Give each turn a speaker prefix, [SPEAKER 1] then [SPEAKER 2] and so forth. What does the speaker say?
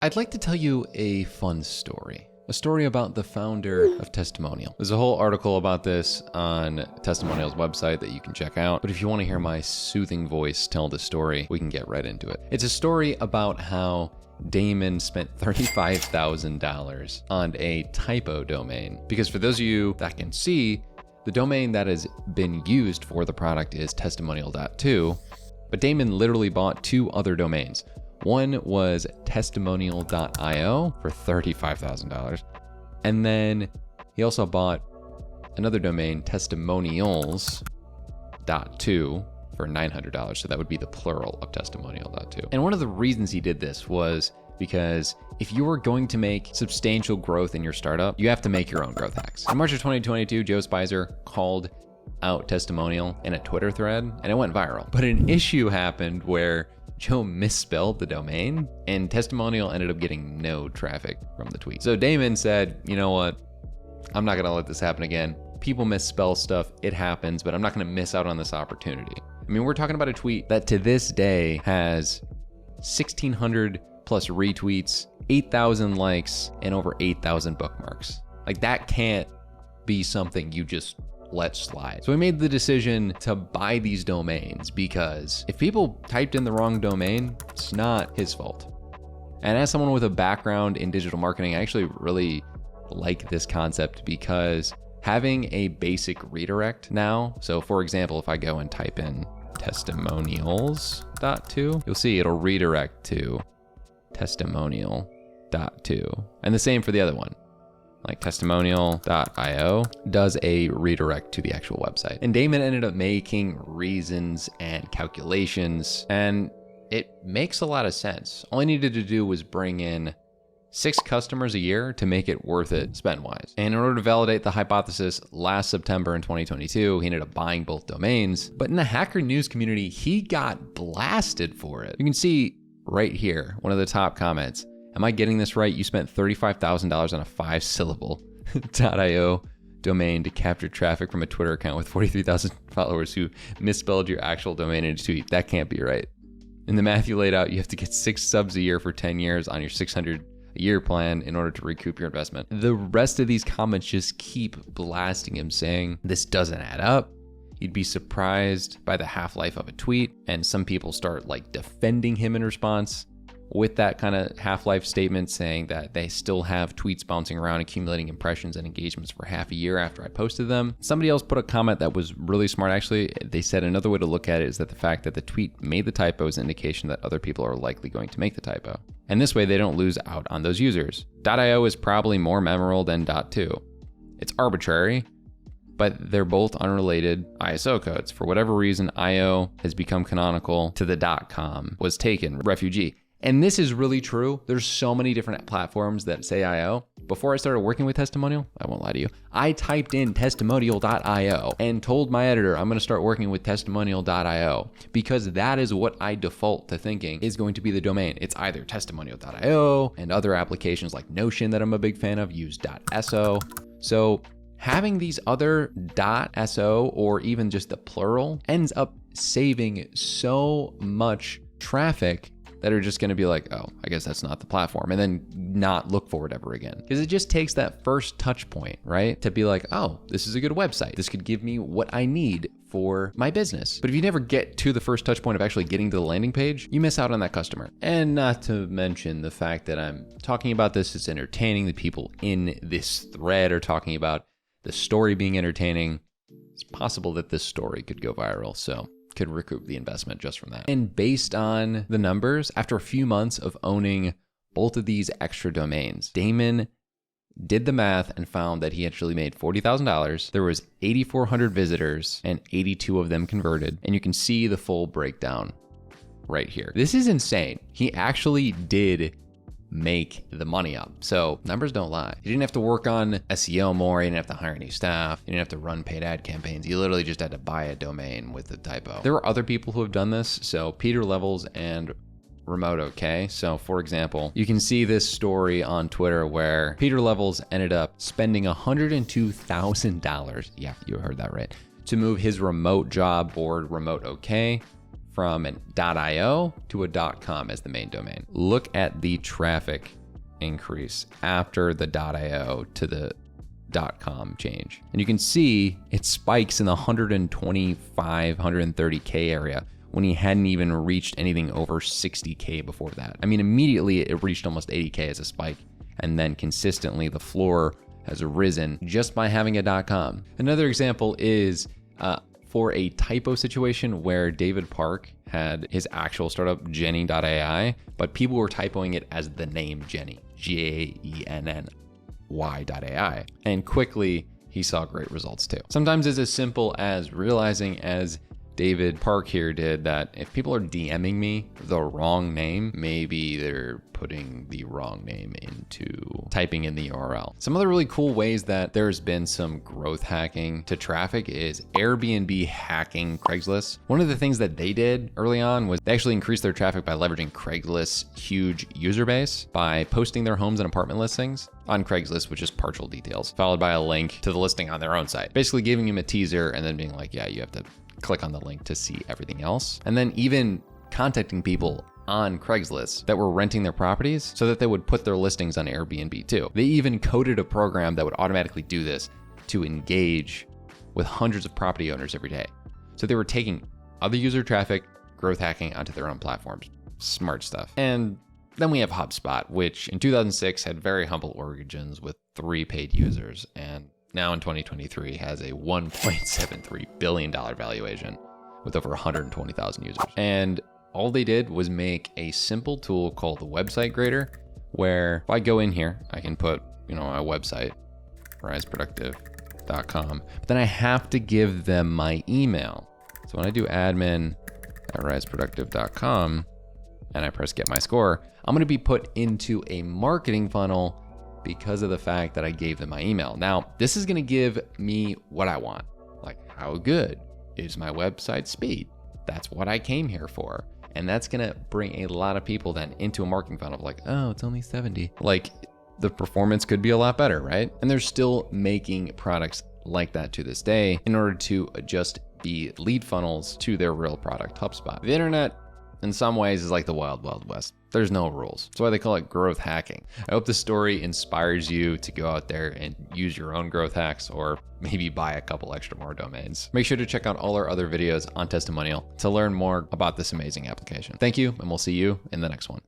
[SPEAKER 1] I'd like to tell you a fun story. A story about the founder of Testimonial. There's a whole article about this on Testimonial's website that you can check out. But if you want to hear my soothing voice tell the story, we can get right into it. It's a story about how Damon spent $35,000 on a Typo domain. Because for those of you that can see, the domain that has been used for the product is Testimonial.to, but Damon literally bought two other domains. One was testimonial.io for $35,000. And then he also bought another domain, testimonials.to, for $900. So that would be the plural of testimonial.to. And one of the reasons he did this was because if you were going to make substantial growth in your startup, you have to make your own growth hacks. In March of 2022, Joe Spicer called out Testimonial in a Twitter thread and it went viral. But an issue happened where Joe misspelled the domain and Testimonial ended up getting no traffic from the tweet. So Damon said, you know what? I'm not gonna let this happen again. People misspell stuff, it happens, but I'm not gonna miss out on this opportunity. I mean, we're talking about a tweet that to this day has 1,600 plus retweets, 8,000 likes, and over 8,000 bookmarks. Like that can't be something you just let slide. So we made the decision to buy these domains because if people typed in the wrong domain, it's not his fault. And as someone with a background in digital marketing, I actually really like this concept because having a basic redirect now, so for example, if I go and type in testimonials.to, you'll see it'll redirect to testimonial.to. And the same for the other one. Like testimonial.io does a redirect to the actual website. And Damon ended up making reasons and calculations, and it makes a lot of sense. All he needed to do was bring in 6 customers a year to make it worth it spend-wise. And in order to validate the hypothesis, last September in 2022, he ended up buying both domains. But in the Hacker News community, he got blasted for it. You can see right here, one of the top comments. Am I getting this right? You spent $35,000 on a 5-syllable .io domain to capture traffic from a Twitter account with 43,000 followers who misspelled your actual domain in a tweet. That can't be right. In the math you laid out, you have to get 6 subs a year for 10 years on your 600 a year plan in order to recoup your investment. The rest of these comments just keep blasting him saying, this doesn't add up. You'd be surprised by the half-life of a tweet. And some people start like defending him in response with that kind of half-life statement, saying that they still have tweets bouncing around, accumulating impressions and engagements for half a year after I posted them. Somebody else put a comment that was really smart, actually. They said another way to look at it is that the fact that the tweet made the typo is an indication that other people are likely going to make the typo. And this way they don't lose out on those users. .io is probably more memorable than .to. It's arbitrary, but they're both unrelated ISO codes. For whatever reason, IO has become canonical to the .com, was taken, refugee. And this is really true. There's so many different platforms that say IO. Before I started working with Testimonial, I won't lie to you, I typed in testimonial.io and told my editor I'm gonna start working with testimonial.io because that is what I default to thinking is going to be the domain. It's either testimonial.io and other applications like Notion that I'm a big fan of use .so. So having these other .so or even just the plural ends up saving so much traffic that are just gonna be like, oh, I guess that's not the platform, and then not look for it ever again. Because it just takes that first touch point, right? To be like, oh, this is a good website. This could give me what I need for my business. But if you never get to the first touch point of actually getting to the landing page, you miss out on that customer. And not to mention the fact that I'm talking about this, it's entertaining. The people in this thread are talking about the story being entertaining. It's possible that this story could go viral, so could recoup the investment just from that. And based on the numbers, after a few months of owning both of these extra domains, Damon did the math and found that he actually made $40,000. There was 8,400 visitors and 82 of them converted. And you can see the full breakdown right here. This is insane. He actually did make the money up. So numbers don't lie. You didn't have to work on SEO more. You didn't have to hire any staff. You didn't have to run paid ad campaigns. You literally just had to buy a domain with the typo. There were other people who have done this. So Pieter Levels and Remote OK. So for example, you can see this story on Twitter where Pieter Levels ended up spending $102,000. Yeah, you heard that right. To move his remote job board Remote OK from an .io to a .com as the main domain. Look at the traffic increase after the .io to the .com change. And you can see it spikes in the 125, 130K area when he hadn't even reached anything over 60K before that. I mean, immediately it reached almost 80K as a spike. And then consistently the floor has risen just by having a .com. Another example is for a typo situation where David Park had his actual startup, Jenni.ai, but people were typoing it as the name Jenni, Jenny.ai. And quickly, he saw great results too. Sometimes it's as simple as realizing, as David Park here did, that if people are DMing me the wrong name, maybe they're putting the wrong name into typing in the URL. Some other really cool ways that there's been some growth hacking to traffic is Airbnb hacking Craigslist. One of the things that they did early on was they actually increased their traffic by leveraging Craigslist's huge user base by posting their homes and apartment listings on Craigslist, which is partial details, followed by a link to the listing on their own site, basically giving them a teaser and then being like, yeah, you have to click on the link to see everything else. And then even contacting people on Craigslist that were renting their properties so that they would put their listings on Airbnb too. They even coded a program that would automatically do this to engage with hundreds of property owners every day. So they were taking other user traffic, growth hacking onto their own platforms. Smart stuff. And then we have HubSpot, which in 2006 had very humble origins with 3 paid users, and now in 2023 has a $1.73 billion valuation with over 120,000 users. And all they did was make a simple tool called the website grader, where if I go in here, I can put, my website, riseproductive.com, but then I have to give them my email. So when I do admin@riseproductive.com and I press get my score, I'm going to be put into a marketing funnel because of the fact that I gave them my email. Now, this is going to give me what I want. Like, how good is my website speed? That's what I came here for. And that's going to bring a lot of people then into a marketing funnel of like, oh, it's only 70. Like, the performance could be a lot better, right? And they're still making products like that to this day in order to adjust the lead funnels to their real product, HubSpot. The internet, in some ways, is like the wild, wild west. There's no rules. That's why they call it growth hacking. I hope this story inspires you to go out there and use your own growth hacks, or maybe buy a couple extra more domains. Make sure to check out all our other videos on Testimonial to learn more about this amazing application. Thank you, and we'll see you in the next one.